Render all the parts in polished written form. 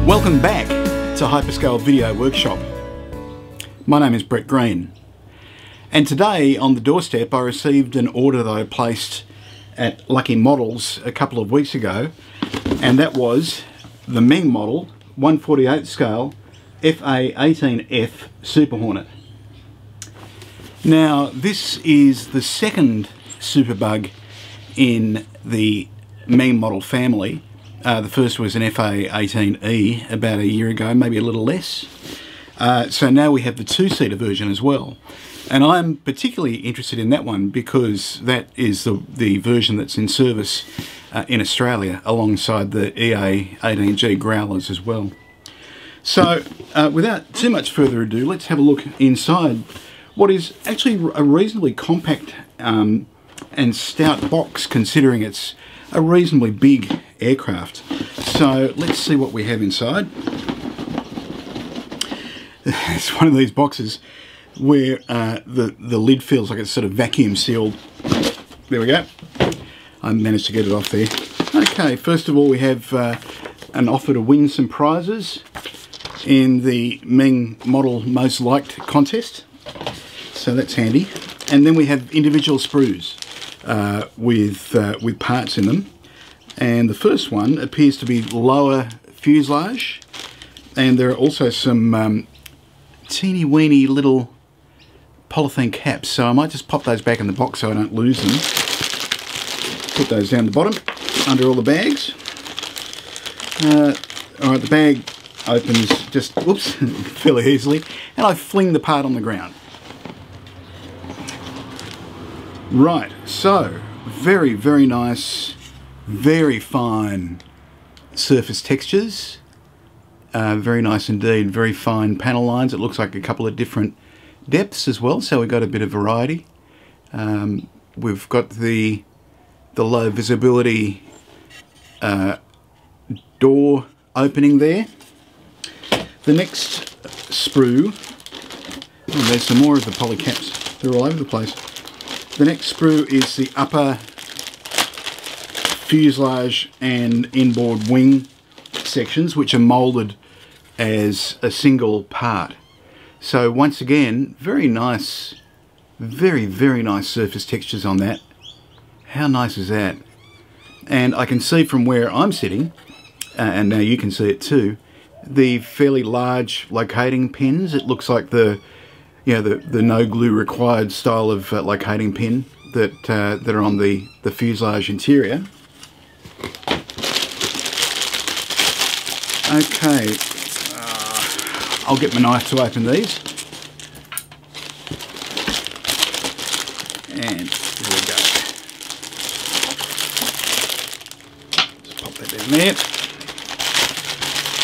Welcome back to HyperScale Video Workshop. My name is Brett Green, and today on the doorstep I received an order that I placed at Lucky Models a couple of weeks ago, and that was the Meng Model 1/48 scale A-18F Super Hornet. Now this is the second Superbug in the Meng Model family. The first was an FA-18E about a year ago, maybe a little less. So now we have the two-seater version as well. And I'm particularly interested in that one because that is the version that's in service in Australia alongside the EA-18G Growlers as well. So without too much further ado, let's have a look inside what is actually a reasonably compact and stout box, considering it's a reasonably big aircraft. So let's see what we have inside. It's one of these boxes where the lid feels like it's sort of vacuum sealed. There we go. I managed to get it off there. Okay, first of all we have an offer to win some prizes in the Meng Model Most Liked contest. So that's handy. And then we have individual sprues with parts in them. And the first one appears to be lower fuselage, and there are also some teeny weeny little polythene caps, so I might just pop those back in the box so I don't lose them. Put those down the bottom under all the bags. Alright, the bag opens just, whoops, fairly easily, and I fling the part on the ground. Right, so very, very nice, very fine surface textures. Very nice indeed, very fine panel lines. It looks like a couple of different depths as well, so we've got a bit of variety. We've got the low visibility door opening there. The next sprue, oh, there's some more of the poly caps, they're all over the place. The next sprue is the upper fuselage and inboard wing sections, which are moulded as a single part. So once again, very nice, very, very nice surface textures on that. How nice is that? And I can see from where I'm sitting, and now you can see it too, the fairly large locating pins. It looks like the no glue required style of locating pin that are on the fuselage interior. Okay, I'll get my knife to open these. And here we go. Just pop that down there.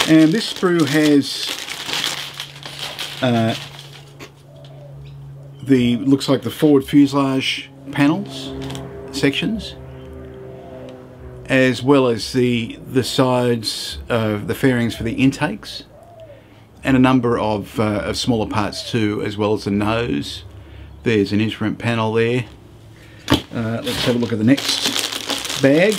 And this sprue has looks like the forward fuselage panels sections, as well as the sides of the fairings for the intakes, and a number of smaller parts too, as well as the nose. There's an instrument panel there. Let's have a look at the next bag.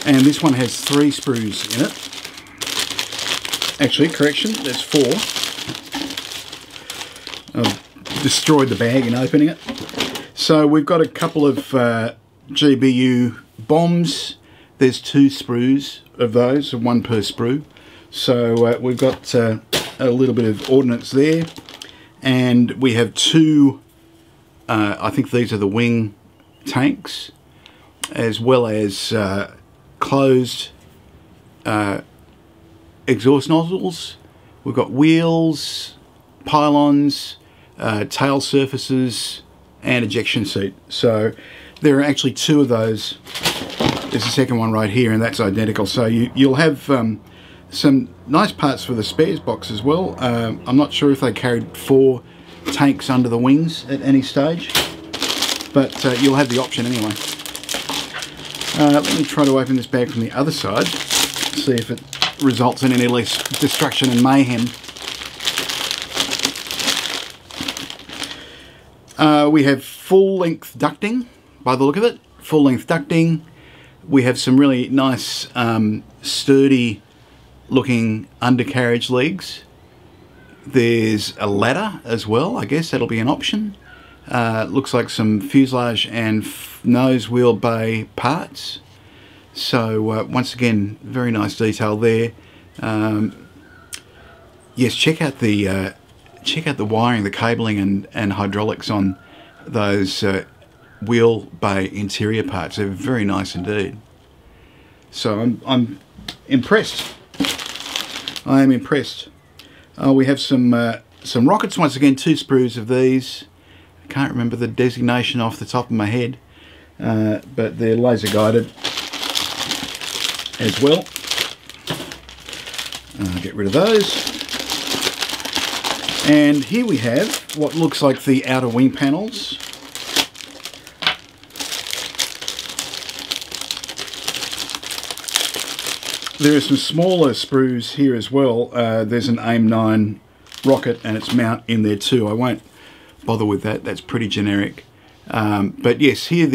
And this one has 3 sprues in it. Actually, correction, there's 4. I've destroyed the bag in opening it. So we've got a couple of GBU bombs. There's 2 sprues of those, 1 per sprue. So we've got a little bit of ordnance there. And we have 2, I think these are the wing tanks, as well as closed exhaust nozzles. We've got wheels, pylons, tail surfaces, and ejection seat. So there are actually 2 of those. There's a second one right here, and that's identical. So you'll have some nice parts for the spares box as well. I'm not sure if they carried 4 tanks under the wings at any stage, but you'll have the option anyway. Let me try to open this bag from the other side, see if it results in any less destruction and mayhem. We have full-length ducting, by the look of it. Full-length ducting. We have some really nice, sturdy looking undercarriage legs. There's a ladder as well, I guess that'll be an option. Looks like some fuselage and nose wheel bay parts. So once again, very nice detail there. Yes, check out the wiring, the cabling and hydraulics on those wheel bay interior parts. They're very nice indeed. So I'm impressed. I am impressed. We have some rockets once again. 2 sprues of these. I can't remember the designation off the top of my head, but they're laser guided as well. Get rid of those. And here we have what looks like the outer wing panels. There are some smaller sprues here as well. There's an AIM-9 rocket and its mount in there too. I won't bother with that. That's pretty generic. But yes, here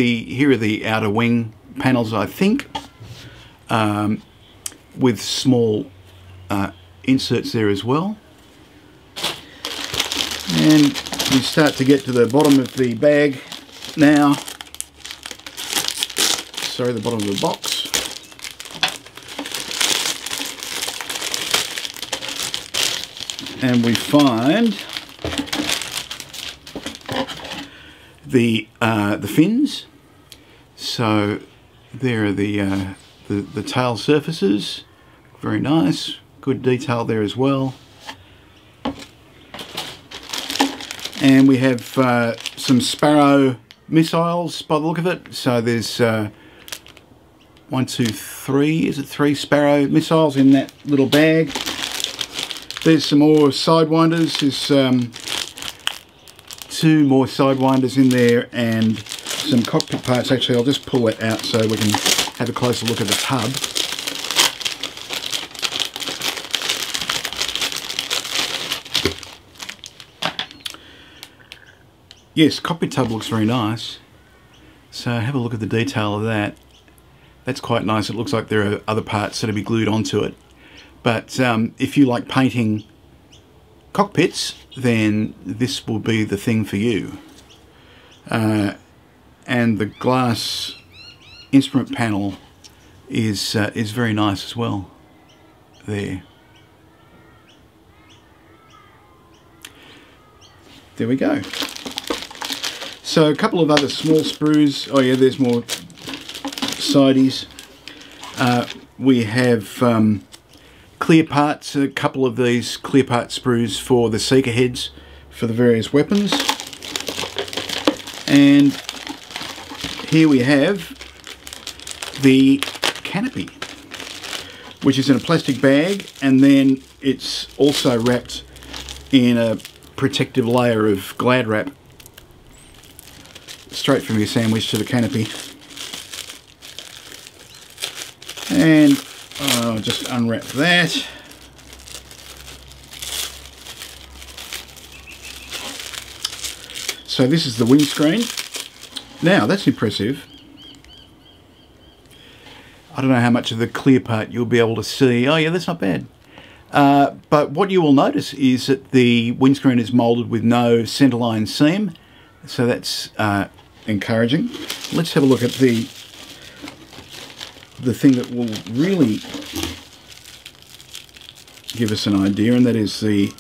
are the outer wing panels, I think, with small inserts there as well. And we start to get to the bottom of the bag now. Sorry, the bottom of the box. And we find the fins. So there are the tail surfaces. Very nice. Good detail there as well. And we have some Sparrow Missiles by the look of it. So there's 1, 2, 3. Is it 3 Sparrow Missiles in that little bag? There's some more sidewinders. There's 2 more sidewinders in there and some cockpit parts. Actually, I'll just pull it out so we can have a closer look at the tub. Yes, cockpit tub looks very nice. So have a look at the detail of that. That's quite nice. It looks like there are other parts that'll be glued onto it. But if you like painting cockpits, then this will be the thing for you. And the glass instrument panel is very nice as well. There we go. So a couple of other small sprues. Oh yeah, there's more sideys. We have clear parts, a couple of these clear part sprues for the seeker heads for the various weapons. And here we have the canopy, which is in a plastic bag, and then it's also wrapped in a protective layer of Glad wrap straight from your sandwich to the canopy. And I'll just unwrap that. So this is the windscreen. Now that's impressive. I don't know how much of the clear part you'll be able to see. Oh yeah, that's not bad. But what you will notice is that the windscreen is moulded with no centerline seam. So that's encouraging. Let's have a look at the thing that will really give us an idea, and that is the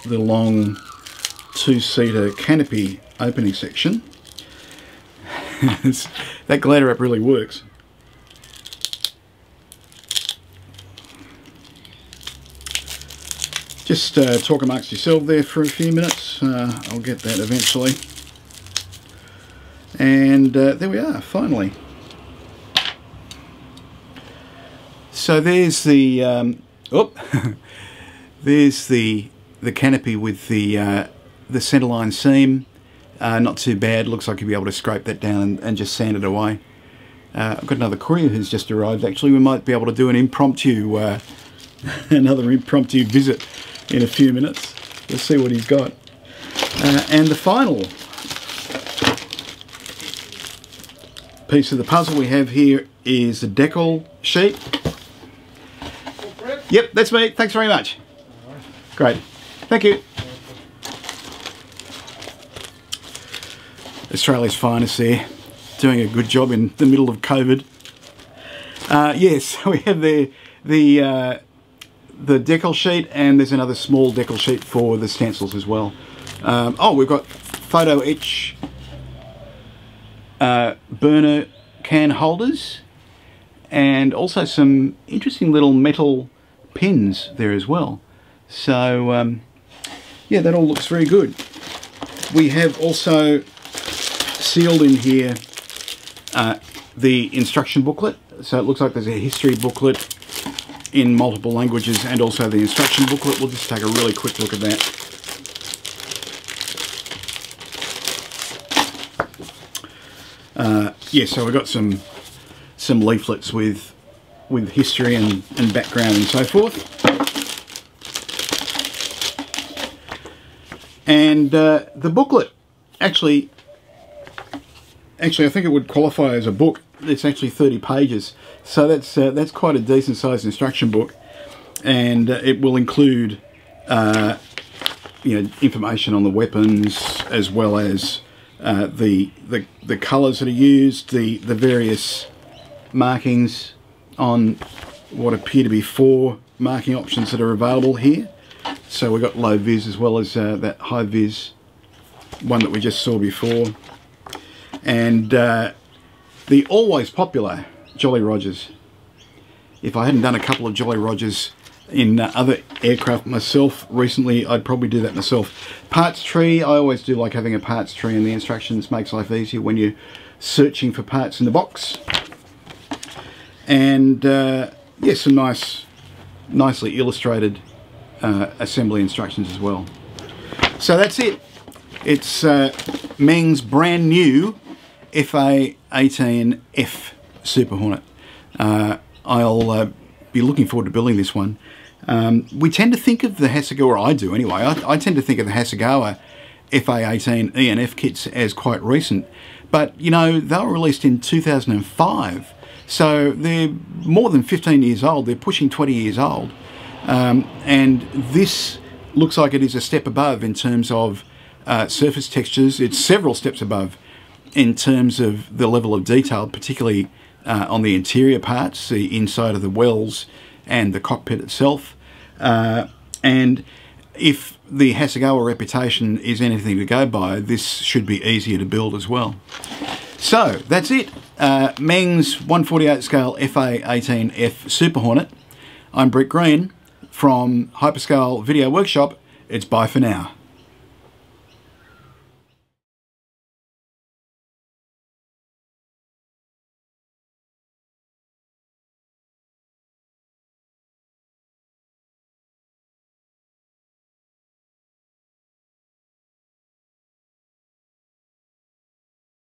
long 2-seater canopy opening section. That Glad wrap really works. Just talk amongst yourself there for a few minutes. I'll get that eventually. And there we are, finally. So there's the there's the canopy with the centerline seam. Not too bad. Looks like you'll be able to scrape that down and just sand it away. I've got another courier who's just arrived. Actually, we might be able to do an impromptu, another impromptu visit in a few minutes. Let's see what he's got. And the final piece of the puzzle we have here is the Decal Sheet. Yep, that's me. Thanks very much. Great. Thank you. Australia's finest there, doing a good job in the middle of COVID. Yes, we have the Decal Sheet, and there's another small Decal Sheet for the stencils as well. Oh, we've got photo etch burner can holders, and also some interesting little metal pins there as well. So yeah, that all looks very good. We have also sealed in here the instruction booklet. So it looks like there's a history booklet in multiple languages and also the instruction booklet. We'll just take a really quick look at that. Yeah, so we've got some leaflets with history and background and so forth. And the booklet, actually I think it would qualify as a book. It's actually 30 pages, so that's quite a decent sized instruction book, and it will include you know, information on the weapons, as well as the colours that are used, the various markings on what appear to be 4 marking options that are available here. So we've got low vis as well as that high vis one that we just saw before, and the always popular Jolly Rogers. If I hadn't done a couple of Jolly Rogers in other aircraft myself recently, I'd probably do that myself. Parts tree, I always do like having a parts tree in the instructions. Makes life easier when you're searching for parts in the box. And yeah, some nicely illustrated assembly instructions as well. So that's it. It's Meng's brand new A-18F Super Hornet. I'll be looking forward to building this one. We tend to think of the Hasegawa, or I do anyway, I tend to think of the Hasegawa FA-18 E and F kits as quite recent, but you know, they were released in 2005, so they're more than 15 years old. They're pushing 20 years old, and this looks like it is a step above in terms of surface textures. It's several steps above in terms of the level of detail, particularly on the interior parts, the inside of the wells and the cockpit itself. And if the Hasegawa reputation is anything to go by, this should be easier to build as well. So that's it. Meng's 1/48 scale FA-18F Super Hornet. I'm Brett Green from HyperScale Video Workshop. It's bye for now.